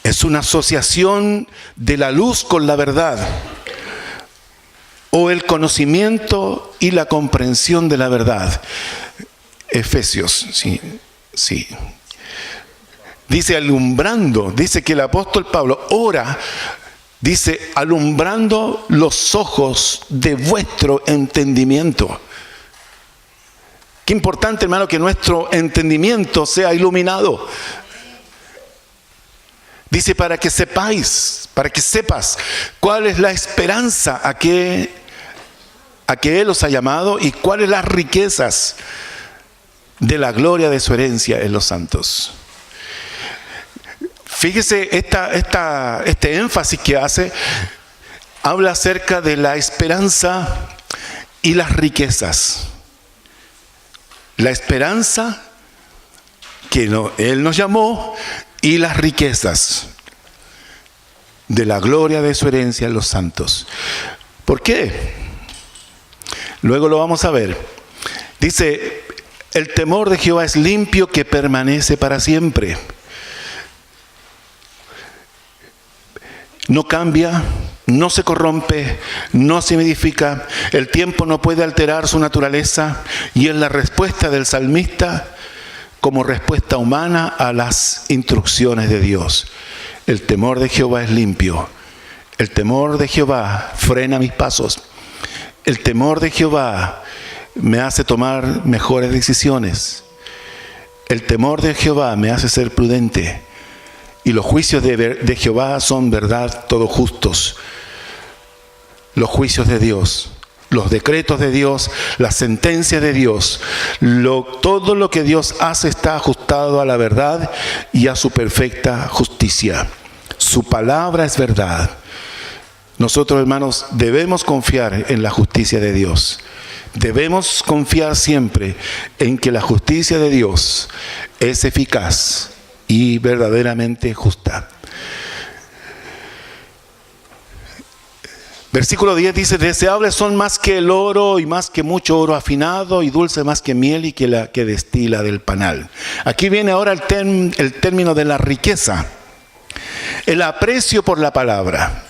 es una asociación de la luz con la verdad, o el conocimiento y la comprensión de la verdad. Efesios, sí. Dice alumbrando, dice que el apóstol Pablo ora, dice alumbrando los ojos de vuestro entendimiento. Qué importante, hermano, que nuestro entendimiento sea iluminado. Dice para que sepáis, para que sepas cuál es la esperanza a que Él os ha llamado y cuáles las riquezas de la gloria de su herencia en los santos. Fíjese este énfasis que hace, habla acerca de la esperanza y las riquezas. La esperanza que Él nos llamó y las riquezas de la gloria de su herencia en los santos. ¿Por qué? Luego lo vamos a ver. Dice, el temor de Jehová es limpio, que permanece para siempre. No cambia, no se corrompe, no se modifica. El tiempo no puede alterar su naturaleza, y es la respuesta del salmista como respuesta humana a las instrucciones de Dios. El temor de Jehová es limpio. El temor de Jehová frena mis pasos. El temor de Jehová me hace tomar mejores decisiones. El temor de Jehová me hace ser prudente. Y los juicios de Jehová son verdad, todos justos. Los juicios de Dios, los decretos de Dios, las sentencias de Dios, todo lo que Dios hace está ajustado a la verdad y a su perfecta justicia. Su palabra es verdad. Nosotros, hermanos, debemos confiar en la justicia de Dios. Debemos confiar siempre en que la justicia de Dios es eficaz y verdaderamente justa. Versículo 10 dice: deseables son más que el oro y más que mucho oro afinado, y dulce más que miel y que la que destila del panal. Aquí viene ahora el término de la riqueza, el aprecio por la palabra,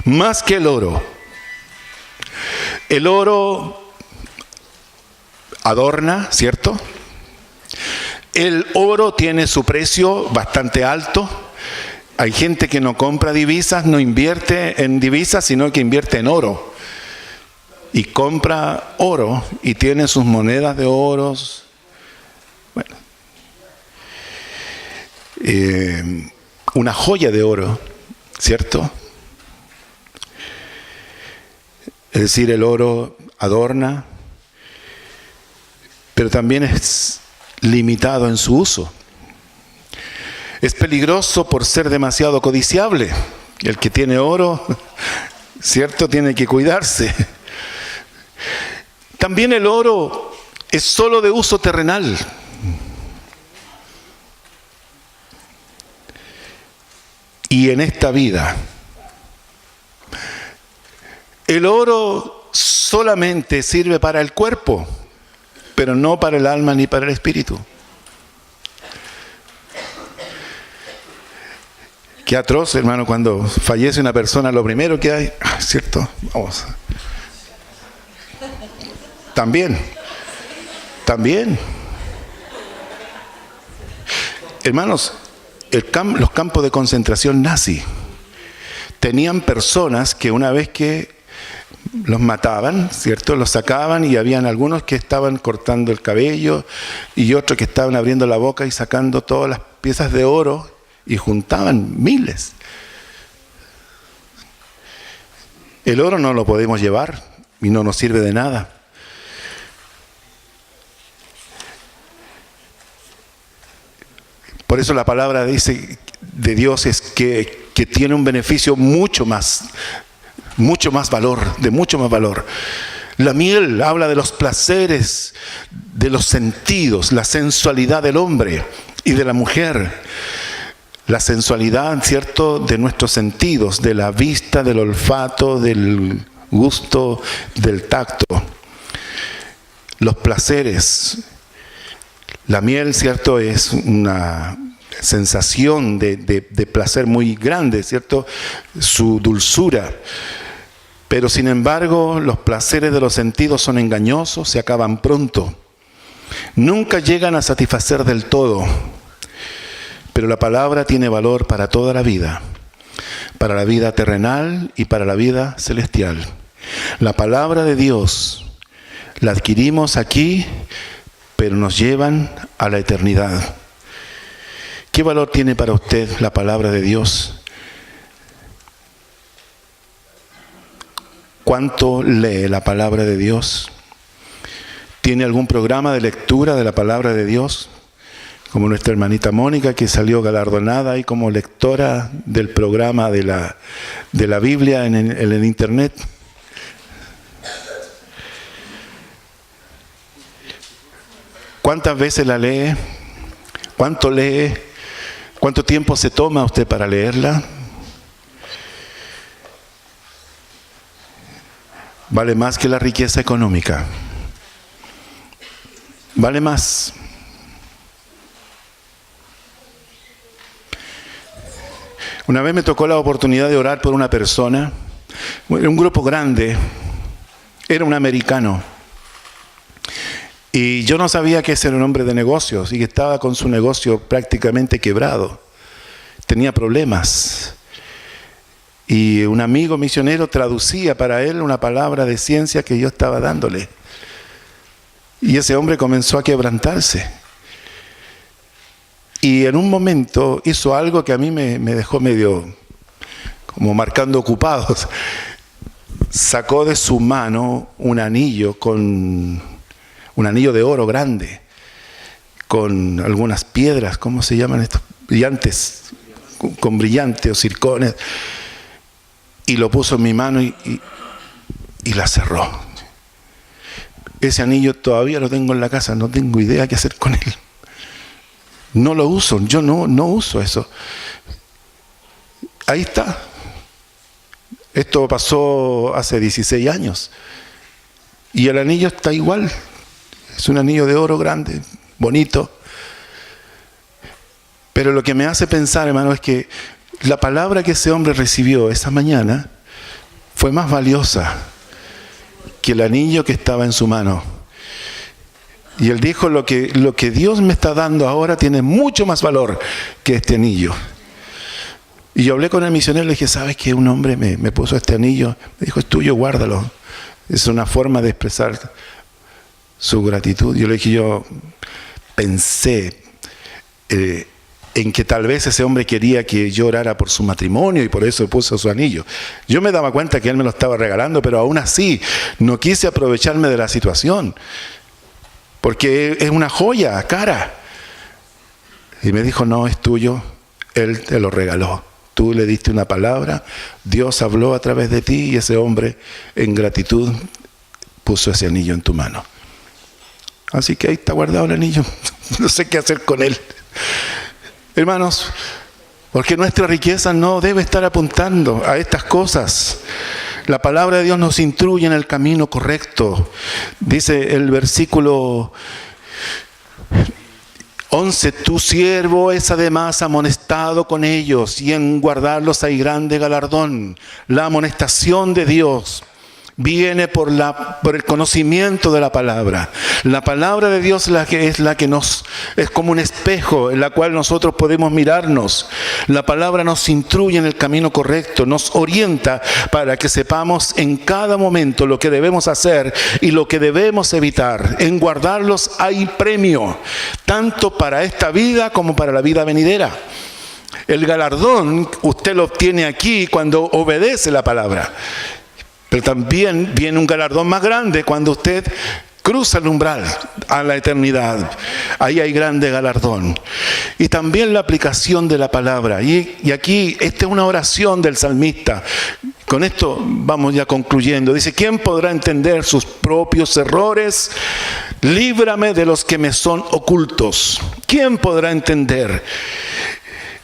más que el oro. El oro adorna, ¿cierto? El oro tiene su precio bastante alto. Hay gente que no compra divisas, no invierte en divisas, sino que invierte en oro. Y compra oro y tiene sus monedas de oros. Bueno, una joya de oro, ¿cierto? Es decir, el oro adorna, pero también es limitado en su uso. Es peligroso por ser demasiado codiciable. El que tiene oro, ¿cierto?, tiene que cuidarse. También el oro es solo de uso terrenal. Y en esta vida, el oro solamente sirve para el cuerpo, pero no para el alma ni para el espíritu. Qué atroz, hermano, cuando fallece una persona, lo primero que hay, ¿cierto? Vamos. También. Hermanos, los campos de concentración nazi tenían personas que una vez que los mataban, ¿cierto?, los sacaban, y habían algunos que estaban cortando el cabello y otros que estaban abriendo la boca y sacando todas las piezas de oro, y juntaban miles. El oro no lo podemos llevar y no nos sirve de nada. Por eso la palabra dice de Dios es que tiene un beneficio mucho más valor, de mucho más valor. La miel habla de los placeres, de los sentidos, la sensualidad del hombre y de la mujer. La sensualidad, ¿cierto?, de nuestros sentidos, de la vista, del olfato, del gusto, del tacto. Los placeres. La miel, ¿cierto?, es una sensación de placer muy grande, ¿cierto?, su dulzura. Pero sin embargo, los placeres de los sentidos son engañosos, se acaban pronto. Nunca llegan a satisfacer del todo. Pero la palabra tiene valor para toda la vida terrenal y para la vida celestial. La palabra de Dios la adquirimos aquí, pero nos llevan a la eternidad. ¿Qué valor tiene para usted la palabra de Dios? ¿Cuánto lee la palabra de Dios? ¿Tiene algún programa de lectura de la palabra de Dios? Como nuestra hermanita Mónica, que salió galardonada ahí como lectora del programa de la Biblia en el internet. ¿Cuántas veces la lee? ¿Cuánto lee? ¿Cuánto tiempo se toma usted para leerla? Vale más que la riqueza económica. Vale más. Una vez me tocó la oportunidad de orar por una persona, un grupo grande, era un americano, y yo no sabía que ese era un hombre de negocios y que estaba con su negocio prácticamente quebrado, tenía problemas, y un amigo misionero traducía para él una palabra de ciencia que yo estaba dándole, y ese hombre comenzó a quebrantarse. Y en un momento hizo algo que a mí me dejó medio como marcando ocupados. Sacó de su mano un anillo de oro grande, con algunas piedras, ¿cómo se llaman estos? Brillantes, con brillantes o circones. Y lo puso en mi mano y la cerró. Ese anillo todavía lo tengo en la casa, no tengo idea qué hacer con él. No lo uso, yo no uso eso. Ahí está. Esto pasó hace 16 años. Y el anillo está igual. Es un anillo de oro grande, bonito. Pero lo que me hace pensar, hermano, es que la palabra que ese hombre recibió esa mañana fue más valiosa que el anillo que estaba en su mano. Y él dijo, lo que Dios me está dando ahora tiene mucho más valor que este anillo. Y yo hablé con el misionero y le dije, ¿sabes qué? Un hombre me puso este anillo. Me dijo, es tuyo, guárdalo. Es una forma de expresar su gratitud. Yo le dije, yo pensé en que tal vez ese hombre quería que yo orara por su matrimonio y por eso puso su anillo. Yo me daba cuenta que él me lo estaba regalando, pero aún así no quise aprovecharme de la situación, porque es una joya cara. Y me dijo, no, es tuyo, él te lo regaló. Tú le diste una palabra, Dios habló a través de ti y ese hombre en gratitud puso ese anillo en tu mano. Así que ahí está guardado el anillo. No sé qué hacer con él. Hermanos, porque nuestra riqueza no debe estar apuntando a estas cosas. La palabra de Dios nos instruye en el camino correcto. Dice el versículo 11, tu siervo es además amonestado con ellos y en guardarlos hay grande galardón. La amonestación de Dios viene por el conocimiento de la palabra. La palabra de Dios es la que nos es como un espejo en la cual nosotros podemos mirarnos. La palabra nos instruye en el camino correcto, nos orienta para que sepamos en cada momento lo que debemos hacer y lo que debemos evitar. En guardarlos hay premio, tanto para esta vida como para la vida venidera. El galardón usted lo obtiene aquí cuando obedece la palabra. Pero también viene un galardón más grande cuando usted cruza el umbral a la eternidad. Ahí hay grande galardón. Y también la aplicación de la palabra. Y aquí, esta es una oración del salmista. Con esto vamos ya concluyendo. Dice, ¿quién podrá entender sus propios errores? Líbrame de los que me son ocultos. ¿Quién podrá entender?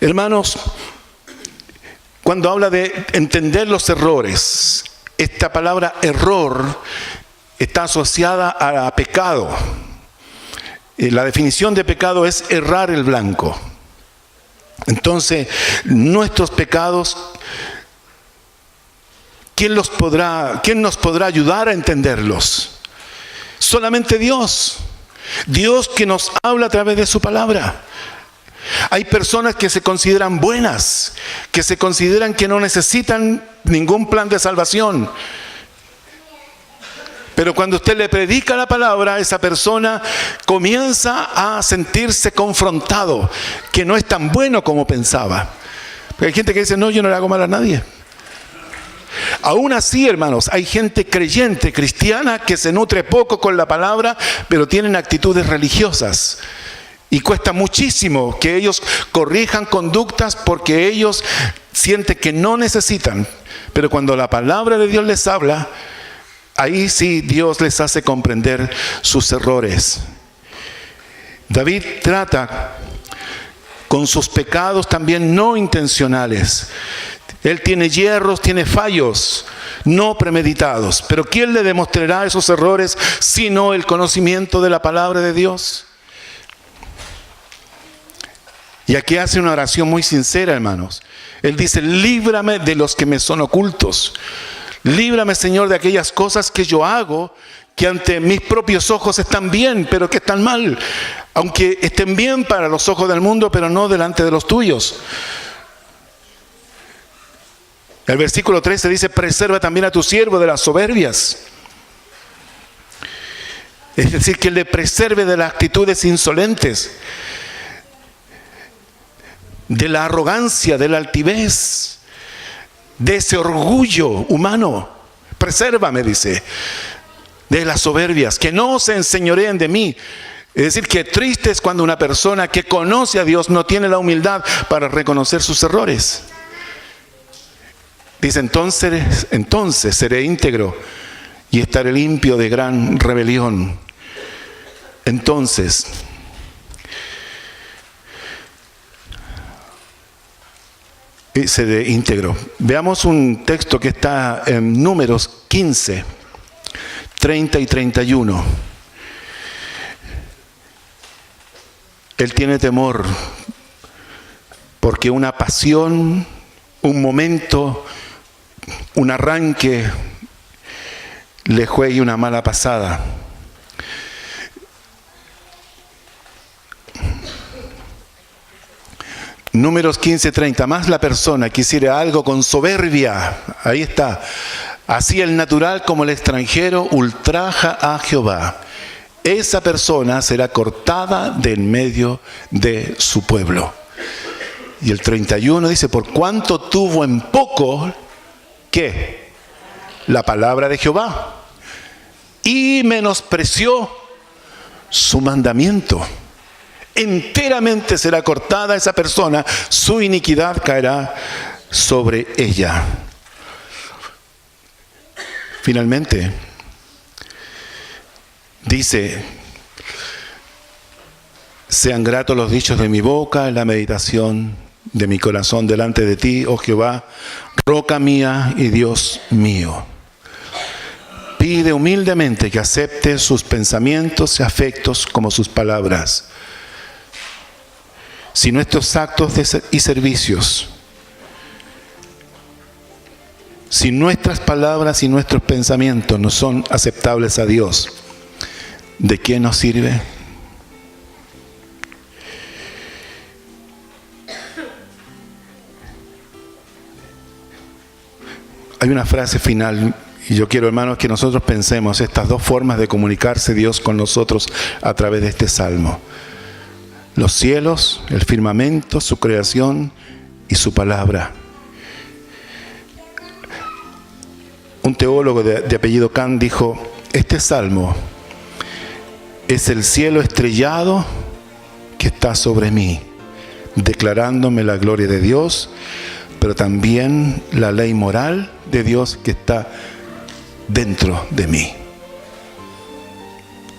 Hermanos, cuando habla de entender los errores, esta palabra error está asociada a pecado. La definición de pecado es errar el blanco. Entonces, nuestros pecados, ¿quién nos podrá ayudar a entenderlos? Solamente Dios. Dios que nos habla a través de su palabra. Hay personas que se consideran buenas, que se consideran que no necesitan ningún plan de salvación. Pero cuando usted le predica la palabra, esa persona comienza a sentirse confrontado, que no es tan bueno como pensaba. Porque hay gente que dice, no, yo no le hago mal a nadie. Aún así, hermanos, hay gente creyente, cristiana, que se nutre poco con la palabra, pero tienen actitudes religiosas. Y cuesta muchísimo que ellos corrijan conductas porque ellos sienten que no necesitan. Pero cuando la palabra de Dios les habla, ahí sí Dios les hace comprender sus errores. David trata con sus pecados también no intencionales. Él tiene yerros, tiene fallos no premeditados. Pero ¿quién le demostrará esos errores sino el conocimiento de la palabra de Dios? Y aquí hace una oración muy sincera, hermanos. Él dice, líbrame de los que me son ocultos. Líbrame, Señor, de aquellas cosas que yo hago, que ante mis propios ojos están bien, pero que están mal. Aunque estén bien para los ojos del mundo, pero no delante de los tuyos. El versículo 13 dice, preserva también a tu siervo de las soberbias. Es decir, que le preserve de las actitudes insolentes, de la arrogancia, de la altivez, de ese orgullo humano. Presérvame, dice, de las soberbias, que no se enseñoreen de mí. Es decir, que triste es cuando una persona que conoce a Dios no tiene la humildad para reconocer sus errores. Dice, entonces seré íntegro y estaré limpio de gran rebelión. Entonces, ese de íntegro. Veamos un texto que está en Números 15, 30 y 31. Él tiene temor porque una pasión, un momento, un arranque le juegue una mala pasada. Números 15:30, más la persona que hiciera algo con soberbia, ahí está, así el natural como el extranjero ultraja a Jehová. Esa persona será cortada de en medio de su pueblo. Y el 31 dice, por cuanto tuvo en poco, ¿qué? La palabra de Jehová. Y menospreció su mandamiento. Enteramente será cortada esa persona, su iniquidad caerá sobre ella. Finalmente, dice, sean gratos los dichos de mi boca, la meditación de mi corazón delante de ti, oh Jehová, roca mía y Dios mío. Pide humildemente que acepte sus pensamientos y afectos como sus palabras. Si nuestros actos y servicios, si nuestras palabras y nuestros pensamientos no son aceptables a Dios, ¿de qué nos sirve? Hay una frase final, y yo quiero, hermanos, que nosotros pensemos estas dos formas de comunicarse Dios con nosotros a través de este salmo. Los cielos, el firmamento, su creación y su palabra. Un teólogo de apellido Kant dijo, este salmo es el cielo estrellado que está sobre mí, declarándome la gloria de Dios, pero también la ley moral de Dios que está dentro de mí.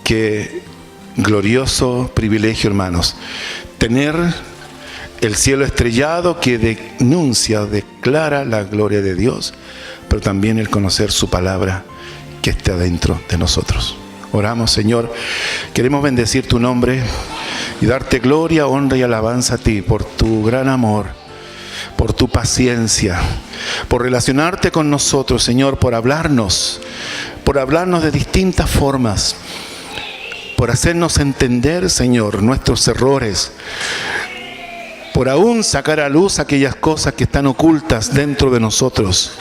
Qué glorioso privilegio, hermanos, tener el cielo estrellado que denuncia, declara la gloria de Dios, pero también el conocer su palabra que está dentro de nosotros. Oramos, Señor, queremos bendecir tu nombre y darte gloria, honra y alabanza a ti por tu gran amor, por tu paciencia, por relacionarte con nosotros, Señor, por hablarnos de distintas formas, por hacernos entender, Señor, nuestros errores, por aún sacar a luz aquellas cosas que están ocultas dentro de nosotros,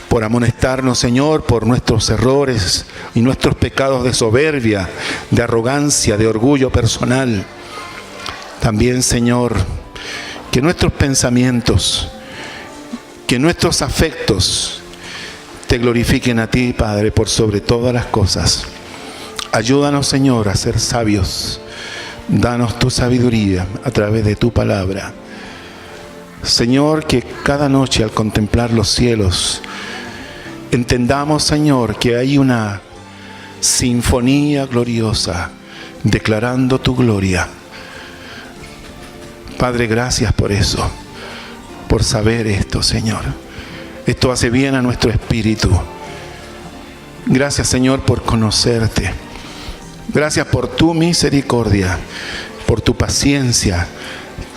por amonestarnos, Señor, por nuestros errores y nuestros pecados de soberbia, de arrogancia, de orgullo personal. También, Señor, que nuestros pensamientos, que nuestros afectos te glorifiquen a ti, Padre, por sobre todas las cosas. Ayúdanos, Señor, a ser sabios. Danos tu sabiduría a través de tu palabra. Señor, que cada noche al contemplar los cielos, entendamos, Señor, que hay una sinfonía gloriosa declarando tu gloria. Padre, gracias por eso, por saber esto, Señor. Esto hace bien a nuestro espíritu. Gracias, Señor, por conocerte. Gracias por tu misericordia, por tu paciencia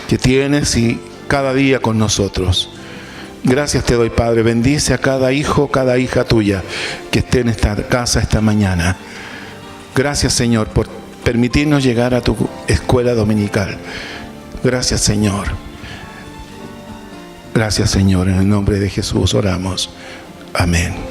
que tienes y cada día con nosotros. Gracias te doy, Padre. Bendice a cada hijo, cada hija tuya que esté en esta casa esta mañana. Gracias, Señor, por permitirnos llegar a tu escuela dominical. Gracias, Señor. Gracias, Señor. En el nombre de Jesús oramos. Amén.